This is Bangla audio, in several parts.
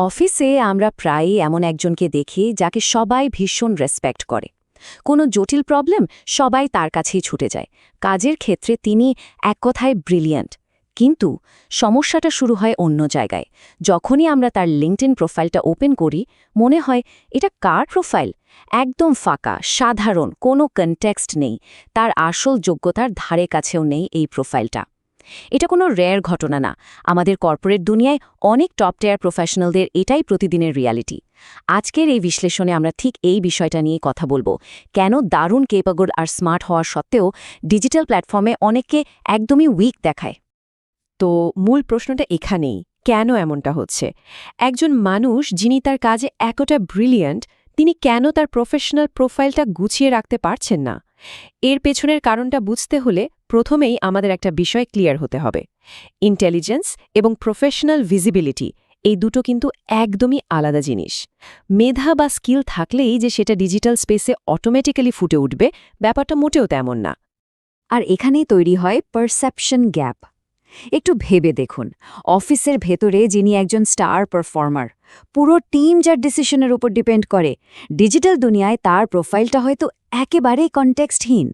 অফিসে আমরা প্রায়ই এমন একজনকে দেখি যাকে সবাই ভীষণ রেসপেক্ট করে। কোনো জটিল প্রবলেম সবাই তার কাছেই ছুটে যায়। কাজের ক্ষেত্রে তিনি এক কথায় ব্রিলিয়ান্ট। কিন্তু সমস্যাটা শুরু হয় অন্য জায়গায়। যখনই আমরা তার লিঙ্কডইন প্রোফাইলটা ওপেন করি, মনে হয় এটা কার প্রোফাইল? একদম ফাঁকা, সাধারণ, কোনো কনটেক্সট নেই। তার আসল যোগ্যতার ধারে কাছেও নেই এই প্রোফাইলটা। এটা কোনো রেয়ার ঘটনা না। আমাদের কর্পোরেট দুনিয়ায় অনেক টপ টিয়ার প্রফেশনালদের এটাই প্রতিদিনের রিয়ালিটি। আজকের এই বিশ্লেষণে আমরা ঠিক এই বিষয়টা নিয়ে কথা বলবো। কেন দারুণ কেপাগল আর স্মার্ট হওয়ার সত্ত্বেও ডিজিটাল প্ল্যাটফর্মে অনেককে একদমই উইক দেখায়। তো মূল প্রশ্নটা এখানেই, কেন এমনটা হচ্ছে? একজন মানুষ যিনি তার কাজে এতটা ব্রিলিয়ান্ট, তিনি কেন তার প্রফেশনাল প্রোফাইলটা গুছিয়ে রাখতে পারছেন না? এর পেছনের কারণটা বুঝতে হলে প্রথমেই আমাদের একটা বিষয় ক্লিয়ার হতে হবে। ইন্টেলিজেন্স এবং প্রফেশনাল ভিজিবিলিটি, এই দুটো কিন্তু একদমই আলাদা জিনিস। মেধা বা স্কিল থাকলেই যে সেটা ডিজিটাল স্পেসে অটোমেটিক্যালি ফুটে উঠবে, ব্যাপারটা মোটেও তেমন না। আর এখানেই তৈরি হয় পারসেপশন গ্যাপ। একটু ভেবে দেখুন, অফিসের ভেতরে যিনি একজন স্টার পারফর্মার, পুরো টিম যার ডিসিশনের উপর ডিপেন্ড করে, ডিজিটাল দুনিয়ায় তার প্রোফাইলটা হয়তো একেবারেই কনটেক্সটহীন।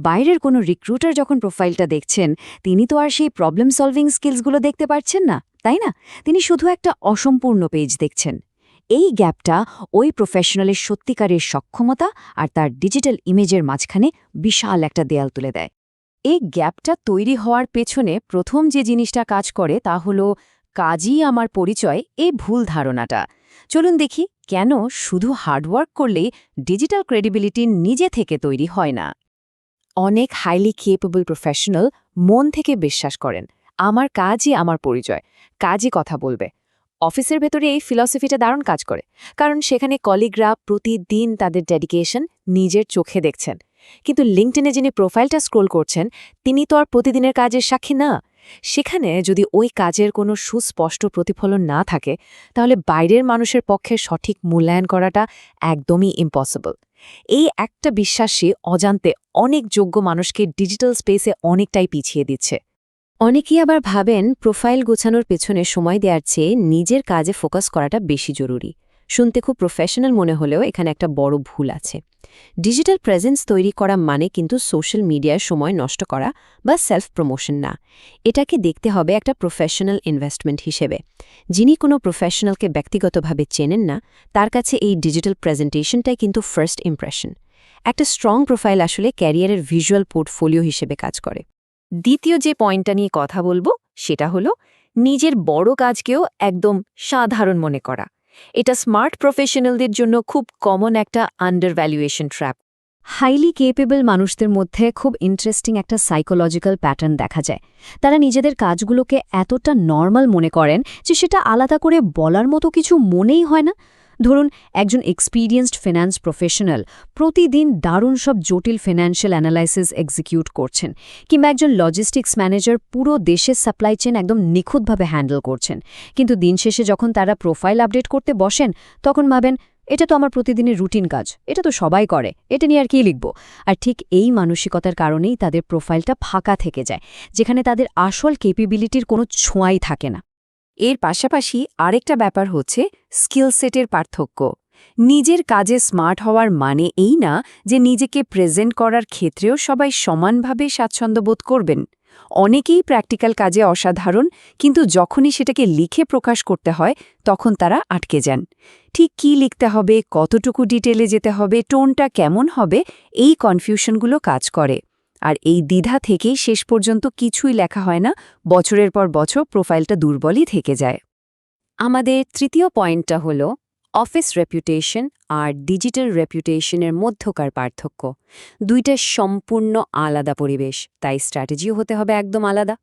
বাইরের কোনো রিক্রুটার যখন প্রোফাইলটা দেখছেন, তিনি তো আর সেই প্রবলেম সলভিং স্কিলসগুলো দেখতে পারছেন না, তাই না? তিনি শুধু একটা অসম্পূর্ণ পেজ দেখছেন। এই গ্যাপটা ওই প্রফেশনালের সত্যিকারের সক্ষমতা আর তার ডিজিটাল ইমেজের মাঝখানে বিশাল একটা দেয়াল তুলে দেয়। এই গ্যাপটা তৈরি হওয়ার পেছনে প্রথম যে জিনিসটা কাজ করে তা হলো কাজই আমার পরিচয়, এই ভুল ধারণাটা। চলুন দেখি কেন শুধু হার্ডওয়ার্ক করলেই ডিজিটাল ক্রেডিবিলিটি নিজে থেকে তৈরি হয় না। অনেক হাইলি কেপেবল প্রফেশনাল মন থেকে বিশ্বাস করেন, আমার কাজই আমার পরিচয়, কাজই কথা বলবে। অফিসের ভেতরে এই ফিলসফিটা দারুণ কাজ করে, কারণ সেখানে কলিগরা প্রতিদিন তাদের ডেডিকেশন নিজের চোখে দেখছেন। কিন্তু লিঙ্কডইনে যিনি প্রোফাইলটা স্ক্রোল করছেন, তিনি তো আর প্রতিদিনের কাজের সাক্ষী না। সেখানে যদি ওই কাজের কোনো সুস্পষ্ট প্রতিফলন না থাকে, তাহলে বাইরের মানুষের পক্ষে সঠিক মূল্যায়ন করাটা একদমই ইম্পসিবল। এই একটা বিশ্বাসই অজান্তে অনেক যোগ্য মানুষকে ডিজিটাল স্পেসে অনেকটাই পিছিয়ে দিচ্ছে। অনেকেই আবার ভাবেন প্রোফাইল গোছানোর পেছনে সময় দেওয়ার চেয়ে নিজের কাজে ফোকাস করাটা বেশি জরুরি। শুনতে খুব প্রফেশনাল মনে হলেও এখানে একটা বড় ভুল আছে। ডিজিটাল প্রেজেন্স তৈরি করা মানে কিন্তু সোশ্যাল মিডিয়ায় সময় নষ্ট করা বা সেলফ প্রমোশন না। এটাকে দেখতে হবে একটা প্রফেশনাল ইনভেস্টমেন্ট হিসেবে। যিনি কোনো প্রফেশনালকে ব্যক্তিগতভাবে চেনেন না, তার কাছে এই ডিজিটাল প্রেজেন্টেশনটাই কিন্তু ফার্স্ট ইমপ্রেশন। একটা স্ট্রং প্রোফাইল আসলে ক্যারিয়ারের ভিজুয়াল পোর্টফোলিও হিসেবে কাজ করে। দ্বিতীয় যে পয়েন্টটা নিয়ে কথা বলবো সেটা হলো নিজের বড় কাজকেও একদম সাধারণ মনে করা। এটা স্মার্ট প্রফেশনালদের জন্য খুব কমন একটা আন্ডারভ্যালুয়েশন ট্র্যাপ। হাইলি কেপেবল মানুষদের মধ্যে খুব ইন্টারেস্টিং একটা সাইকোলজিক্যাল প্যাটার্ন দেখা যায়। তারা নিজেদের কাজগুলোকে এতটা নর্মাল মনে করেন যে সেটা আলাদা করে বলার মতো কিছু মনেই হয় না। ধরুন, একজন এক্সপিরিয়েন্সড ফিন্যান্স প্রফেশনাল প্রতিদিন দারুণ সব জটিল ফিন্যান্সিয়াল অ্যানালাইসিস এক্সিকিউট করছেন, কিংবা একজন লজিস্টিক্স ম্যানেজার পুরো দেশের সাপ্লাই চেন একদম নিখুঁতভাবে হ্যান্ডেল করছেন। কিন্তু দিন শেষে যখন তারা প্রোফাইল আপডেট করতে বসেন, তখন ভাবেন এটা তো আমার প্রতিদিনের রুটিন কাজ, এটা তো সবাই করে, এটা নিয়ে আর কি লিখব। আর ঠিক এই মানসিকতার কারণেই তাদের প্রোফাইলটা ফাঁকা থেকে যায়, যেখানে তাদের আসল ক্যাপাবিলিটির কোনো ছোঁয়াই থাকে না। এর পাশাপাশি আরেকটা ব্যাপার হচ্ছে স্কিল সেটের পার্থক্য। নিজের কাজে স্মার্ট হওয়ার মানে এই না যে নিজেকে প্রেজেন্ট করার ক্ষেত্রেও সবাই সমানভাবে স্বাচ্ছন্দ্য বোধ করবেন। অনেকেই প্র্যাকটিক্যাল কাজে অসাধারণ, কিন্তু যখনই সেটাকে লিখে প্রকাশ করতে হয় তখন তারা আটকে যান। ঠিক কী লিখতে হবে, কতটুকু ডিটেলে যেতে হবে, টোনটা কেমন হবে, এই কনফিউশনগুলো কাজ করে। আর এই দ্বিধা থেকেই শেষ পর্যন্ত কিছুই লেখা হয় না, বছরের পর বছর প্রোফাইলটা দুর্বলই থেকে যায়। আমাদের তৃতীয় পয়েন্টটা হলো অফিস রেপুটেশন আর ডিজিটাল রেপুটেশনের মধ্যকার পার্থক্য। দুইটা সম্পূর্ণ আলাদা পরিবেশ, তাই স্ট্র্যাটেজিও হতে হবে একদম আলাদা।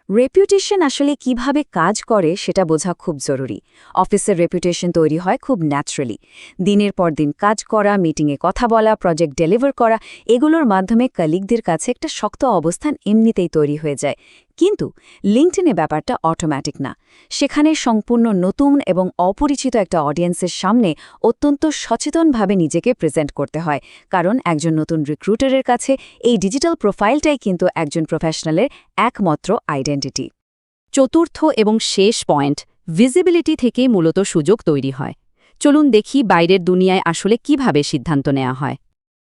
রেপুটেশন আসলে কিভাবে কাজ করে সেটা বোঝা খুব জরুরি। অফিসের রেপুটেশন তৈরি হয় খুব ন্যাচারালি। দিনের পর দিন কাজ করা, মিটিংয়ে কথা বলা, প্রজেক্ট ডেলিভার করা, এগুলোর মাধ্যমে কলিগদের কাছে একটা শক্ত অবস্থান এমনিতেই তৈরি হয়ে যায়। কিন্তু লিঙ্কডইনে ব্যাপারটা অটোম্যাটিক না। সেখানে সম্পূর্ণ নতুন এবং অপরিচিত একটা অডিয়েন্সের সামনে অত্যন্ত সচেতনভাবে নিজেকে প্রেজেন্ট করতে হয়, কারণ একজন নতুন রিক্রুটারের কাছে এই ডিজিটাল প্রোফাইলটাই কিন্তু একজন প্রফেশনালের একমাত্র আইডেন্টিটি। চতুর্থ এবং শেষ পয়েন্ট, ভিজিবিলিটি থেকে মূলত সুযোগ তৈরি হয়। চলুন দেখি বাইরের দুনিয়ায় আসলে কিভাবে সিদ্ধান্ত নেওয়া হয়।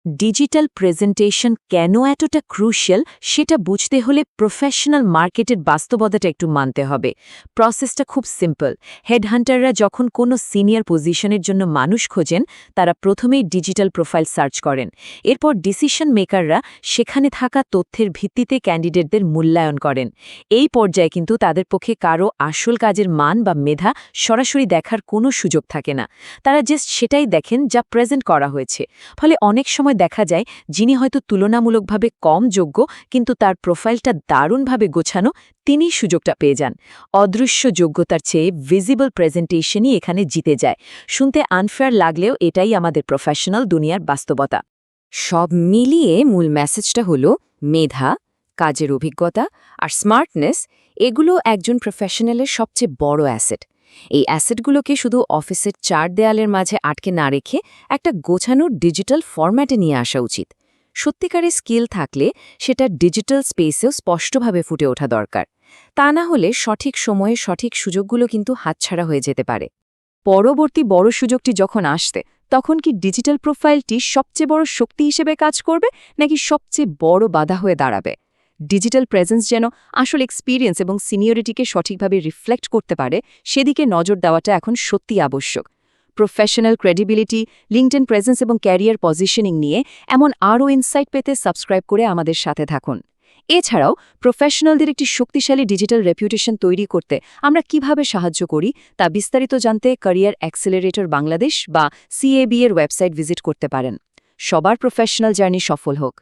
ডিজিটাল প্রেজেন্টেশন কেন এতটা ক্রুশিয়াল সেটা বুঝতে হলে প্রফেশনাল মার্কেটের বাস্তবতাটা একটু মানতে হবে। প্রসেসটা খুব সিম্পল। হেডহান্টাররা যখন কোনো সিনিয়র পজিশনের জন্য মানুষ খোঁজেন, তারা প্রথমেই ডিজিটাল প্রোফাইল সার্চ করেন। এরপর ডিসিশন মেকাররা সেখানে থাকা তথ্যের ভিত্তিতে ক্যান্ডিডেটদের মূল্যায়ন করেন। এই পর্যায়ে কিন্তু তাদের পক্ষে কারও আসল কাজের মান বা মেধা সরাসরি দেখার কোনো সুযোগ থাকে না। তারা জাস্ট সেটাই দেখেন যা প্রেজেন্ট করা হয়েছে। ফলে অনেক সময় দেখা যায় যিনি হয়তো তুলনামূলকভাবে কম যোগ্য কিন্তু তার প্রোফাইলটা দারুণভাবে গোছানো, তিনিই সুযোগটা পেয়ে যান। অদৃশ্য যোগ্যতার চেয়ে ভিজিবল প্রেজেন্টেশনই এখানে জিতে যায়। শুনতে আনফেয়ার লাগলেও এটাই আমাদের প্রফেশনাল দুনিয়ার বাস্তবতা। সব মিলিয়ে মূল মেসেজটা হলো মেধা, কাজের অভিজ্ঞতা আর স্মার্টনেস এগুলো একজন প্রফেশনালের সবচেয়ে বড় অ্যাসেট। এই অ্যাসেটগুলোকে শুধু অফিসের চার দেয়ালের মাঝে আটকে না রেখে একটা গোছানো ডিজিটাল ফরম্যাটে নিয়ে আসা উচিত। সত্যিকারের স্কিল থাকলে সেটা ডিজিটাল স্পেসেও স্পষ্টভাবে ফুটে ওঠা দরকার। তা না হলে সঠিক সময়ে সঠিক সুযোগগুলো কিন্তু হাতছাড়া হয়ে যেতে পারে। পরবর্তী বড় সুযোগটি যখন আসবে, তখন কি ডিজিটাল প্রোফাইলটি সবচেয়ে বড় শক্তি হিসেবে কাজ করবে নাকি সবচেয়ে বড় বাধা হয়ে দাঁড়াবে? ডিজিটাল প্রেজেন্স যেন আসল এক্সপিরিয়েন্স এবং সিনিয়রিটিকে সঠিকভাবে রিফ্লেক্ট করতে পারে, সেদিকে নজর দেওয়াটা এখন সত্যিই আবশ্যক। প্রফেশনাল ক্রেডিবিলিটি, লিঙ্কডইন প্রেজেন্স এবং ক্যারিয়ার পজিশনিং নিয়ে এমন আরও ইনসাইট পেতে সাবস্ক্রাইব করে আমাদের সাথে থাকুন। এছাড়াও প্রফেশনালদের একটি শক্তিশালী ডিজিটাল রেপুটেশন তৈরি করতে আমরা কিভাবে সাহায্য করি তা বিস্তারিত জানতে ক্যারিয়ার অ্যাক্সেলারেটর বাংলাদেশ বা CAB এর ওয়েবসাইট ভিজিট করতে পারেন। সবার প্রফেশনাল জার্নি সফল হোক।